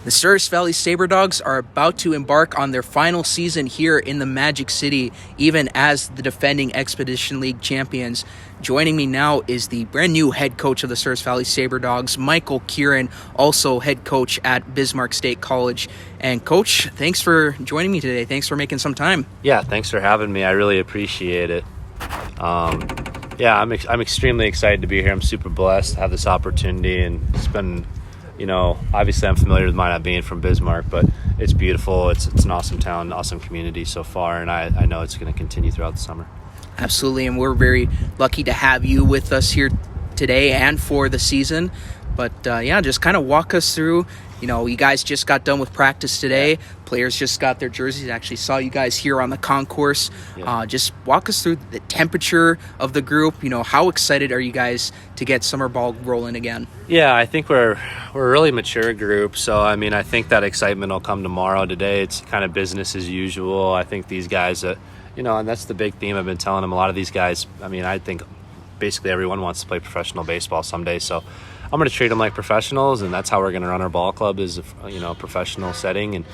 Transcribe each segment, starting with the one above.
The Souris Valley Sabre Dogs are about to embark on their final season here in the Magic City, even as the defending Expedition League champions. Joining me now is the brand new head coach of the Souris Valley Sabre Dogs, Michael Kieran, also head coach at Bismarck State College. And Coach, thanks for joining me today. Thanks for making some time. Yeah, thanks for having me. I really appreciate it. I'm extremely excited to be here. I'm super blessed to have this opportunity, and it's been, obviously I'm familiar with Minot being from Bismarck, but it's beautiful. It's an awesome town, awesome community so far, and I know it's going to continue throughout the summer. Absolutely, and we're very lucky to have you with us here today and for the season. But just kind of walk us through. You guys just got done with practice today. Players just got their jerseys. I actually saw you guys here on the concourse. Just walk us through the temperature of the group. How excited are you guys to get summer ball rolling again? Yeah, I think we're a really mature group. So, I think that excitement will come tomorrow. Today, it's kind of business as usual. I think these guys, and that's the big theme I've been telling them. A lot of these guys, I think basically everyone wants to play professional baseball someday. So I'm going to treat them like professionals, and that's how we're going to run our ball club, is a professional setting. And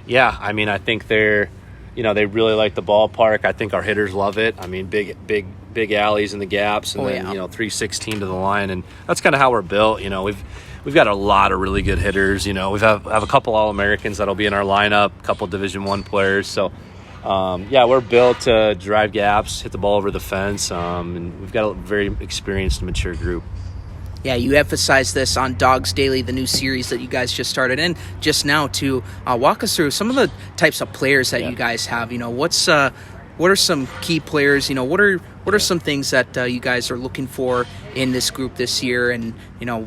I think they really like the ballpark. I think our hitters love it. Big alleys in the gaps, and 316 to the line, and that's kind of how we're built. We've got a lot of really good hitters. We have a couple All-Americans that'll be in our lineup, a couple Division I players. So we're built to drive gaps, hit the ball over the fence, and we've got a very experienced and mature group. Yeah, you emphasized this on Dogs Daily, the new series that you guys just started, and just now to walk us through some of the types of players that you guys have. What are some key players? What are some things that you guys are looking for in this group this year, and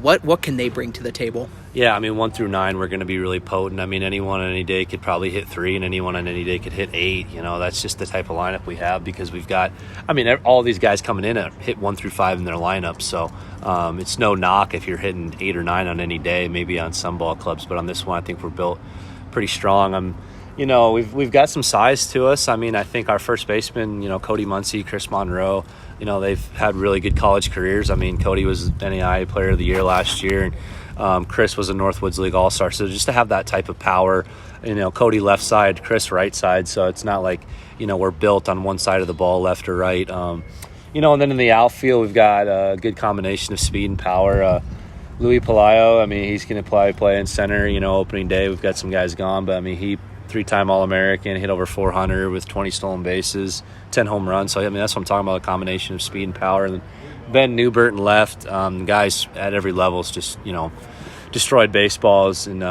what can they bring to the table? 1 through 9, we're going to be really potent. Anyone on any day could probably hit 3, and anyone on any day could hit 8. That's just the type of lineup we have, because we've got, all these guys coming in hit 1 through 5 in their lineup. So it's no knock if you're hitting 8 or 9 on any day, maybe on some ball clubs. But on this one, I think we're built pretty strong. We've got some size to us. I think our first baseman, Cody Muncie, Chris Monroe, they've had really good college careers. Cody was NAIA Player of the Year last year, and Chris was a Northwoods League All-Star. So just to have that type of power, Cody left side, Chris right side. So it's not like, we're built on one side of the ball, left or right. And then in the outfield, we've got a good combination of speed and power. Louis Palaio, he's going to play in center, opening day. We've got some guys gone, but he 3-time All-American, hit over 400 with 20 stolen bases, 10 home runs. So, that's what I'm talking about, a combination of speed and power. And then Ben Newbert and left, guys at every level is just, destroyed baseballs. And,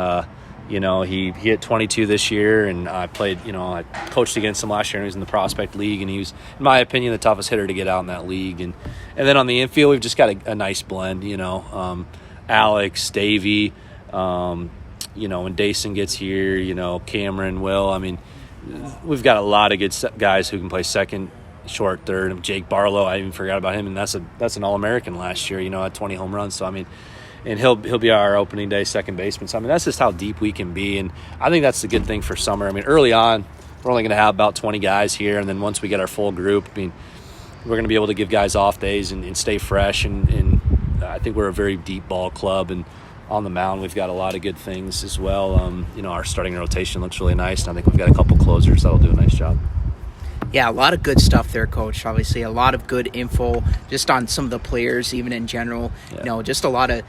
he hit 22 this year, and I played, I coached against him last year, and he was in the Prospect League, and he was, in my opinion, the toughest hitter to get out in that league. And then on the infield, we've just got a nice blend, Alex, Davey, when Dayson gets here, Cameron, Will. We've got a lot of good guys who can play second, short, third. Jake Barlow, I even forgot about him, and that's an All-American last year, had 20 home runs. So, and he'll be our opening day second baseman. So, that's just how deep we can be, and I think that's the good thing for summer. Early on, we're only going to have about 20 guys here, and then once we get our full group, we're going to be able to give guys off days and stay fresh, and I think we're a very deep ball club, and on the mound, we've got a lot of good things as well. Our starting rotation looks really nice, and I think we've got a couple closers that'll do a nice job. Yeah, a lot of good stuff there, Coach. Obviously, a lot of good info just on some of the players, even in general. Yeah. Just a lot of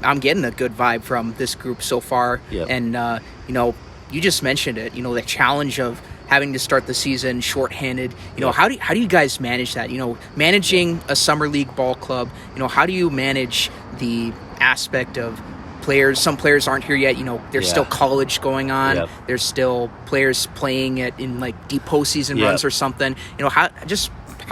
I'm getting a good vibe from this group so far. Yep. And, you just mentioned it, the challenge of having to start the season shorthanded. How do you guys manage that? Managing a summer league ball club, how do you manage the aspect of players? Some players aren't here yet. There's still college going on. Yep. There's still players playing it in like deep postseason runs or something. How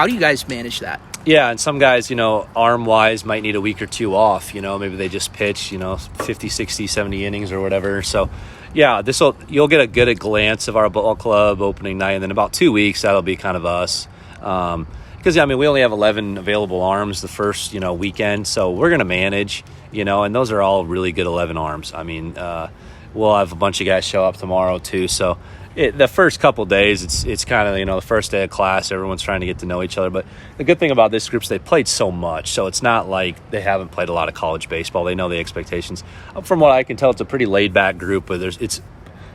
do you guys manage that? Yeah, and some guys, arm-wise might need a week or two off. Maybe they just pitch, 50, 60, 70 innings or whatever. So, yeah, you'll get a good glance of our ball club opening night, and then about 2 weeks, that'll be kind of us. Because, we only have 11 available arms the first, weekend, so we're going to manage, and those are all really good 11 arms. We'll have a bunch of guys show up tomorrow too, so, the first couple days, it's kind of, the first day of class, everyone's trying to get to know each other. But the good thing about this group is they played so much, so it's not like they haven't played a lot of college baseball. They know the expectations. From what I can tell, it's a pretty laid-back group, but it's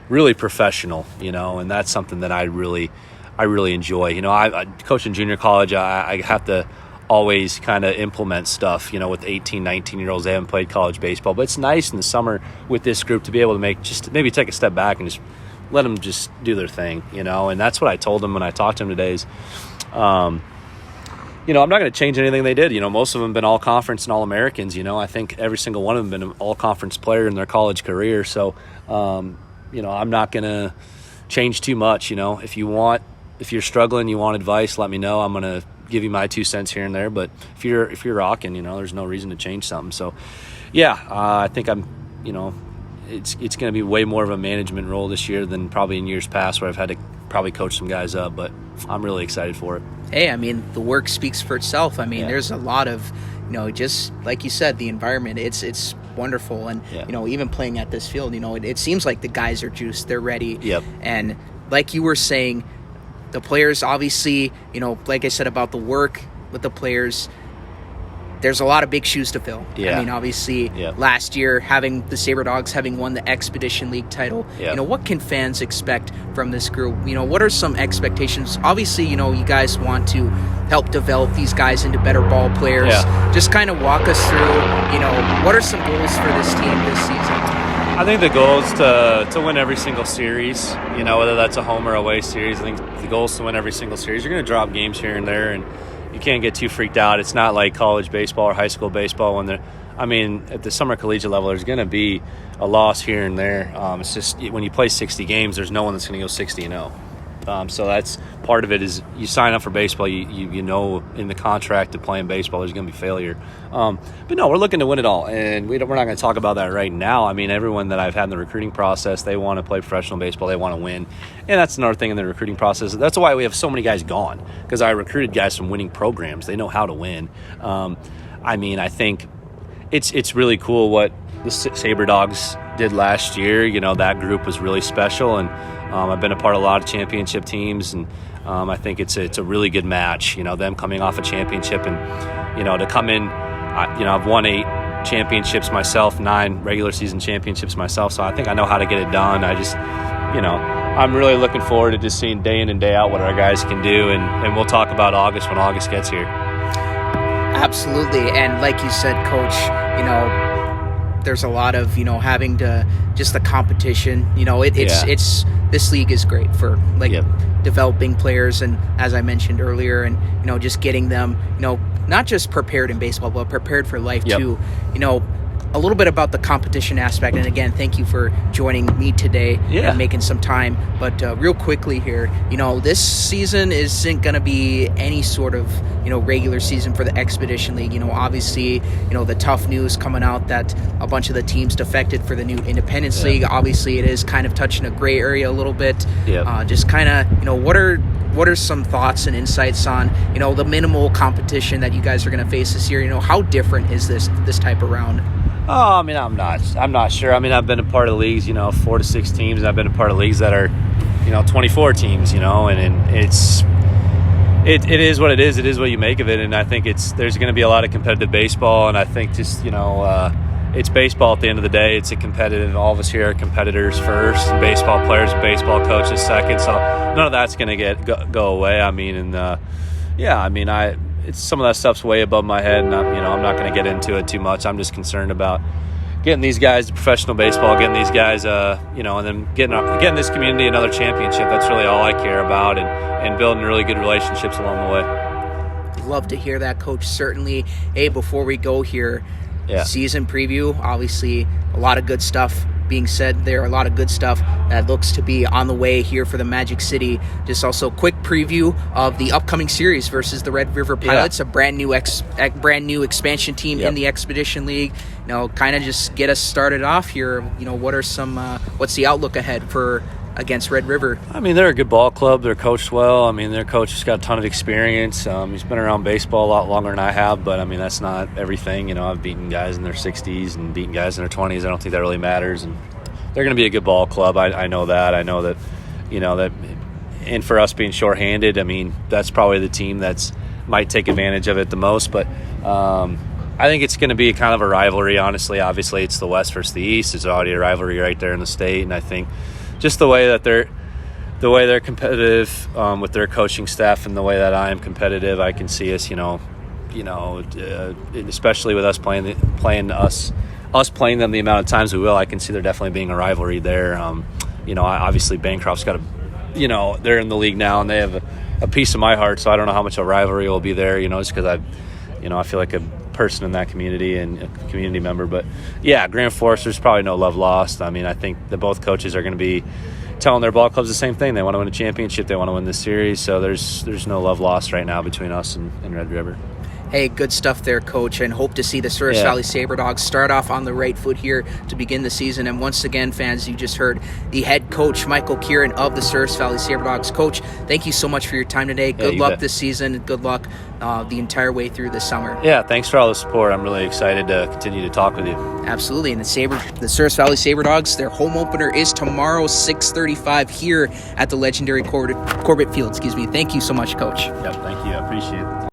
really professional, and that's something that I really enjoy. I coach in junior college. I have to always kind of implement stuff, with 18, 19-year-olds. They haven't played college baseball. But it's nice in the summer with this group to be able to maybe take a step back and just let them just do their thing, And that's what I told them when I talked to them today is, I'm not going to change anything they did. Most of them have been all-conference and all-Americans. I think every single one of them been an all-conference player in their college career. So, I'm not going to change too much, If you're struggling, you want advice, let me know. I'm going to give you my 2 cents here and there. But if you're rocking, there's no reason to change something. So, yeah, I think it's going to be way more of a management role this year than probably in years past where I've had to probably coach some guys up. But I'm really excited for it. Hey, the work speaks for itself. There's a lot of, just like you said, the environment. It's wonderful, and even playing at this field, it seems like the guys are juiced. They're ready. Yep. And like you were saying, the players obviously, like I said about the work with the players, there's a lot of big shoes to fill. Yeah. Obviously, last year, having the Sabre Dogs having won the Expedition League title, what can fans expect from this group? What are some expectations? Obviously, you guys want to help develop these guys into better ball players. Yeah. Just kind of walk us through, what are some goals for this team this season? I think the goal is to win every single series, whether that's a home or away series. I think the goal is to win every single series. You're going to drop games here and there, and you can't get too freaked out. It's not like college baseball or high school baseball when at the summer collegiate level, there's going to be a loss here and there. It's just when you play 60 games, there's no one that's going to go 60-0. So that's part of it is you sign up for baseball, you know in the contract to play in baseball there's going to be failure. But no, we're looking to win it all, and we're not going to talk about that right now. Everyone that I've had in the recruiting process, they want to play professional baseball, they want to win, and that's another thing in the recruiting process. That's why we have so many guys gone, because I recruited guys from winning programs. They know how to win. I think it's really cool what the Sabre Dogs did last year. That group was really special, and I've been a part of a lot of championship teams, and I think it's a really good match. Them coming off a championship, and to come in. I've won 8 championships myself, 9 regular season championships myself, so I think I know how to get it done. I'm really looking forward to just seeing day in and day out what our guys can do, and we'll talk about August when August gets here. Absolutely, and like you said, Coach, there's a lot of having to just the competition. It's this league is great for developing players, and as I mentioned earlier, and just getting them not just prepared in baseball but prepared for life too. A little bit about the competition aspect, and again, thank you for joining me today and making some time. But real quickly here, this season isn't going to be any sort of regular season for the Expedition League. Obviously, the tough news coming out that a bunch of the teams defected for the new Independence League. Obviously, it is kind of touching a gray area a little bit. Just kind of, what are some thoughts and insights on the minimal competition that you guys are going to face this year? How different is this type of round? Oh, I'm not sure. I've been a part of leagues, 4 to 6 teams, and I've been a part of leagues that are, 24 teams, and it is what it is. It is what you make of it, and I think there's going to be a lot of competitive baseball, and I think just, it's baseball at the end of the day. It's a competitive. All of us here are competitors first, and baseball players and baseball coaches second. So none of that's going to go away. It's some of that stuff's way above my head, and I'm not going to get into it too much. I'm just concerned about getting these guys to professional baseball, getting these guys, and then getting this community another championship. That's really all I care about, and building really good relationships along the way. Love to hear that, Coach. Certainly. Hey, before we go here, season preview, obviously a lot of good stuff being said there, a lot of good stuff that looks to be on the way here for the Magic City. Just also quick preview of the upcoming series versus the Red River Pilots, a brand new expansion team in the Expedition League. Kind of just get us started off here. What are some what's the outlook ahead for against Red River? They're a good ball club. They're coached well. Their coach has got a ton of experience. He's been around baseball a lot longer than I have, but that's not everything. I've beaten guys in their 60s and beaten guys in their 20s. I don't think that really matters. And they're going to be a good ball club. I know that. I know that, that, and for us being shorthanded, I mean, that's probably the team that's might take advantage of it the most. But I think it's going to be kind of a rivalry, honestly. Obviously, it's the West versus the East. There's already a rivalry right there in the state, and I think just the way they're competitive with their coaching staff and the way that I am competitive, I can see us, especially with us playing them the amount of times we will. I can see there definitely being a rivalry there. Obviously Bancroft's got they're in the league now and they have a piece of my heart, so I don't know how much a rivalry will be there. Just because I feel like a person in that community and a community member. But yeah, Grand Forest, there's probably no love lost. I mean, I think that both coaches are going to be telling their ball clubs the same thing. They want to win a championship. They want to win this series. So there's no love lost right now between us and Red River. Hey, good stuff there, Coach, and hope to see the Souris Valley Sabre Dogs start off on the right foot here to begin the season. And once again, fans, you just heard the head coach, Michael Kieran of the Souris Valley Sabre Dogs. Coach, thank you so much for your time today. Good luck this season. Good luck the entire way through this summer. Yeah, thanks for all the support. I'm really excited to continue to talk with you. Absolutely. And the Souris Valley Sabre Dogs, their home opener is tomorrow, 6:35 here at the legendary Corbett Field. Thank you so much, Coach. Yep, thank you. I appreciate it.